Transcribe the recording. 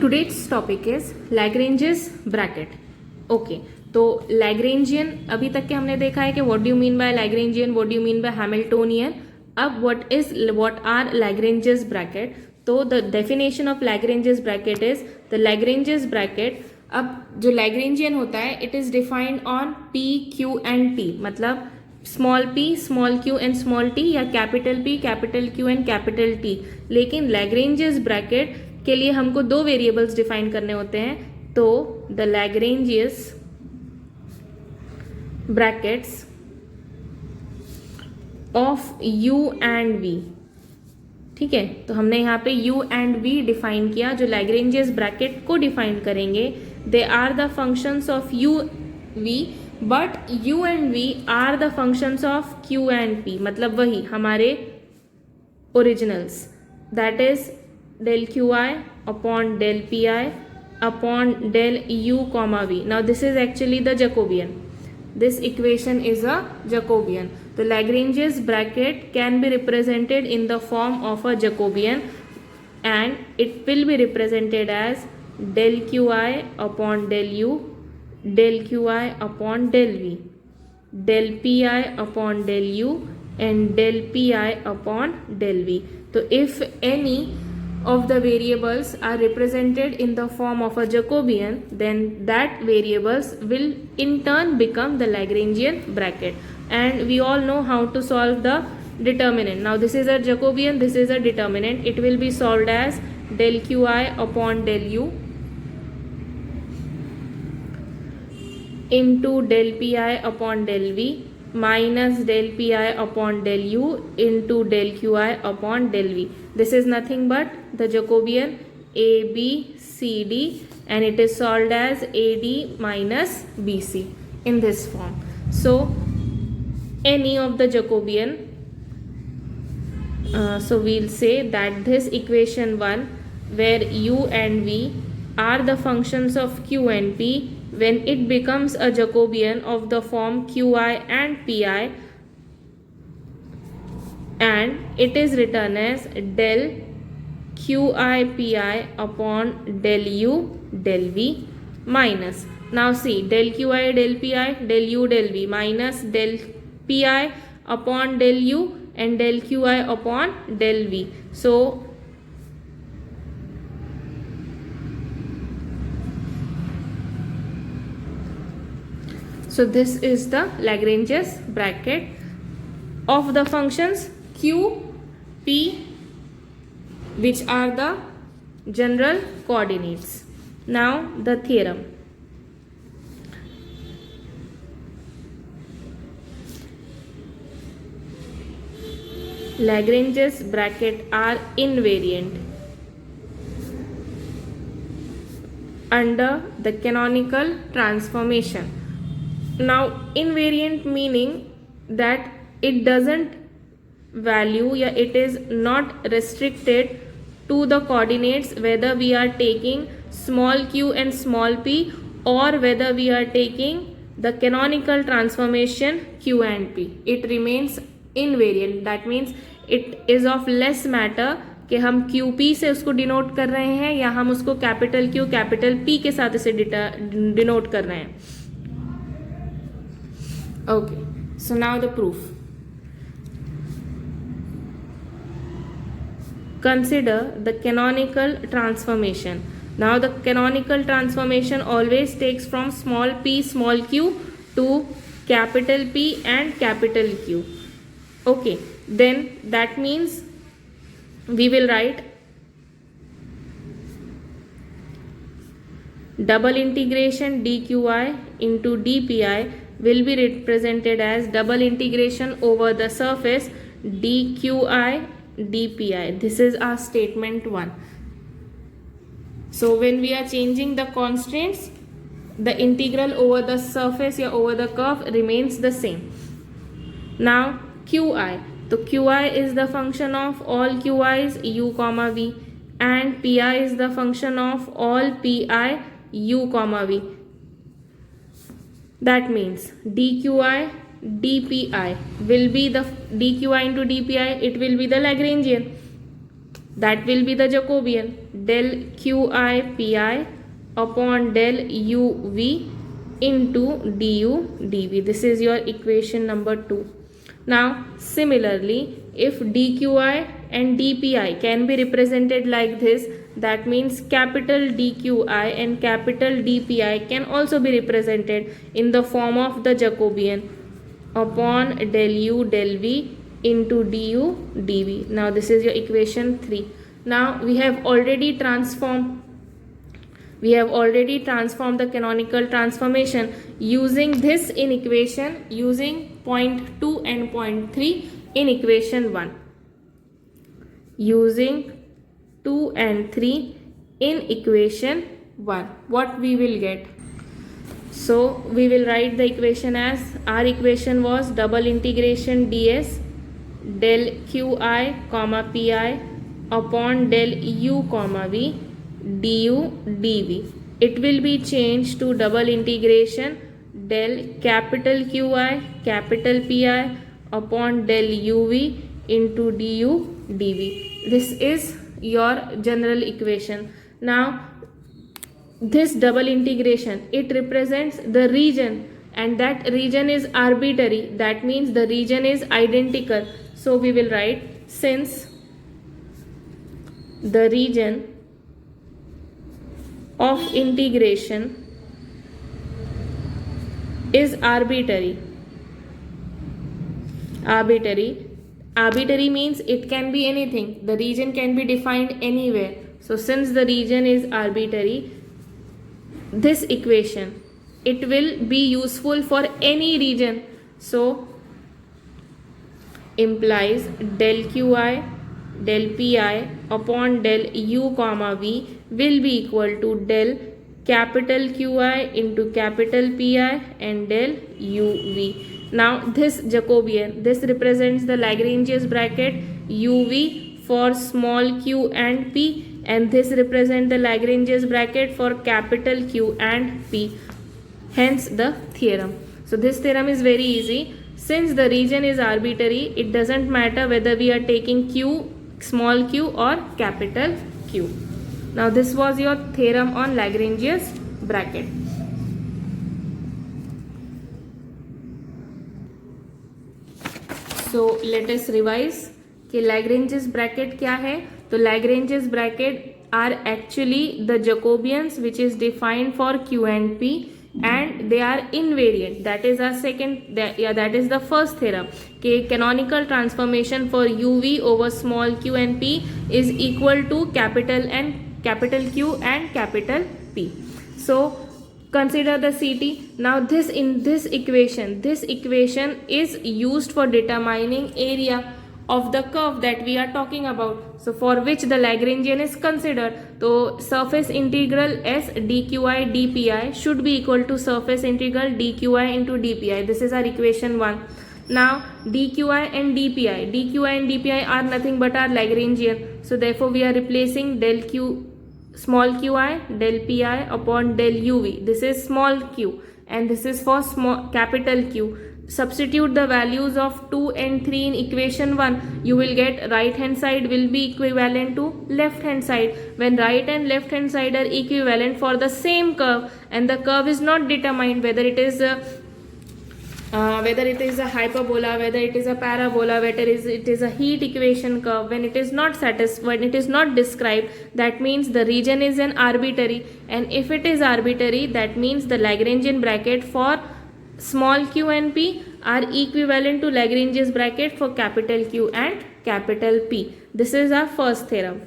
today's topic is Lagrange's bracket. Okay, तो Lagrangian अभी तक के हमने देखा है कि what do you mean by Lagrangian, what do you mean by Hamiltonian. अब what are Lagrange's bracket? तो the definition of Lagrange's bracket is the Lagrange's bracket. अब जो Lagrangian होता है it is defined on P, Q and T. मतलब small p, small q and small t या capital P, capital Q and capital T. लेकिन Lagrange's bracket के लिए हमको दो वेरिएबल्स डिफाइन करने होते हैं. तो the Lagrange's brackets of u and v. ठीक है, तो हमने यहाँ पे u एंड v डिफाइन किया. जो Lagrange's ब्रैकेट को डिफाइन करेंगे they are the functions of u v, but u and v are the functions of q and p. मतलब वही हमारे originals, that is del qi upon del pi upon del u comma v. Now this is actually the Jacobian. This equation is a Jacobian. The Lagrange's bracket can be represented in the form of a Jacobian, and it will be represented as del qi upon del u, del qi upon del v, del pi upon del u and del pi upon del v. So if any of the variables are represented in the form of a Jacobian, then that variables will in turn become the Lagrangian bracket. And we all know how to solve the determinant. Now this is a Jacobian, this is a determinant. It will be solved as del qi upon del u into del pi upon del v minus del pi upon del u into del qi upon del v. This is nothing but the Jacobian a b c d, and it is solved as ad minus bc in this form. So any of the Jacobian, so we'll say that this equation 1 where u and v are the functions of q and p, when it becomes a Jacobian of the form qi and pi, and it is written as del qi pi upon del u del v minus, now see, del qi del pi del u del v minus del pi upon del u and del qi upon del v. So this is the Lagrange's bracket of the functions q, p, which are the general coordinates. Now the theorem. Lagrange's bracket are invariant under the canonical transformation. Now invariant meaning that it doesn't value, या it is not restricted to the coordinates whether we are taking small q and small p or whether we are taking the canonical transformation q and p. It remains invariant. That means it is of less matter कि हम Q P से उसको denote कर रहे हैं या हम उसको कैपिटल क्यू कैपिटल पी के साथ इसे डिनोट कर रहे हैं. Okay, so now the proof. Consider the canonical transformation. Now the canonical transformation always takes from small p small q to capital P and capital Q. Okay, then that means we will write double integration dqi into dpi will be represented as double integration over the surface dqi dpi. This is our statement 1. So when we are changing the constraints, the integral over the surface or over the curve remains the same. Now qi, so qi is the function of all qi's u comma v, and pi is the function of all pi u comma v. That means dqi dpi will be the dqi into dpi, it will be the Lagrangian. that will be the Jacobian. Del qi pi upon del uv into du dv. This is your equation number 2. Now similarly, if dqi and dpi can be represented like this, that means capital dqi and capital dpi can also be represented in the form of the Jacobian upon del u del v into du dv. Now this is your equation 3. Now we have already transformed the canonical transformation using this in equation, using point 2 and point 3 in equation 1. Using 2 and 3 in equation 1, what we will get? So we will write the equation as, our equation was double integration ds del qi comma pi upon del u comma v du dv. It will be changed to double integration del capital qi capital pi upon del uv into du dv. This is your general equation. Now this double integration, it represents the region, and that region is arbitrary. That means the region is identical. So we will write, since the region of integration is arbitrary. Arbitrary means it can be anything. The region can be defined anywhere. So since the region is arbitrary, this equation, it will be useful for any region. So implies del qi del pi upon del u comma v will be equal to del capital qi into capital pi and del uv. Now this Jacobian, this represents the Lagrange's bracket uv for small q and p, and this represents the Lagrange's bracket for capital Q and p. Hence the theorem. So this theorem is very easy. Since the region is arbitrary, it doesn't matter whether we are taking q, small q or capital Q. Now this was your theorem on Lagrange's bracket. So let us revise कि Lagrange's bracket क्या है. तो Lagrange's bracket are actually the Jacobians which is defined for Q and P, and they are invariant. That is our that is the first theorem कि canonical transformation for uv over small q and p is equal to capital Q and capital P. So consider the CT. Now this equation is used for determining area of the curve that we are talking about. So for which the Lagrangian is considered. So surface integral s dqi dpi should be equal to surface integral dqi into dpi. This is our equation 1. Now dqi and dpi are nothing but our Lagrangian. So therefore we are replacing del q small qi del pi upon del uv. This is small q and this is for small capital Q. Substitute the values of 2 and 3 in equation 1. You will get right hand side will be equivalent to left hand side. When right and left hand side are equivalent for the same curve, and the curve is not determined whether it is a hyperbola, whether it is a parabola, whether it is a heat equation curve, when it is not described, that means the region is an arbitrary, and if it is arbitrary, that means the Lagrangian bracket for small q and p are equivalent to Lagrange's bracket for capital Q and capital P. This is our first theorem.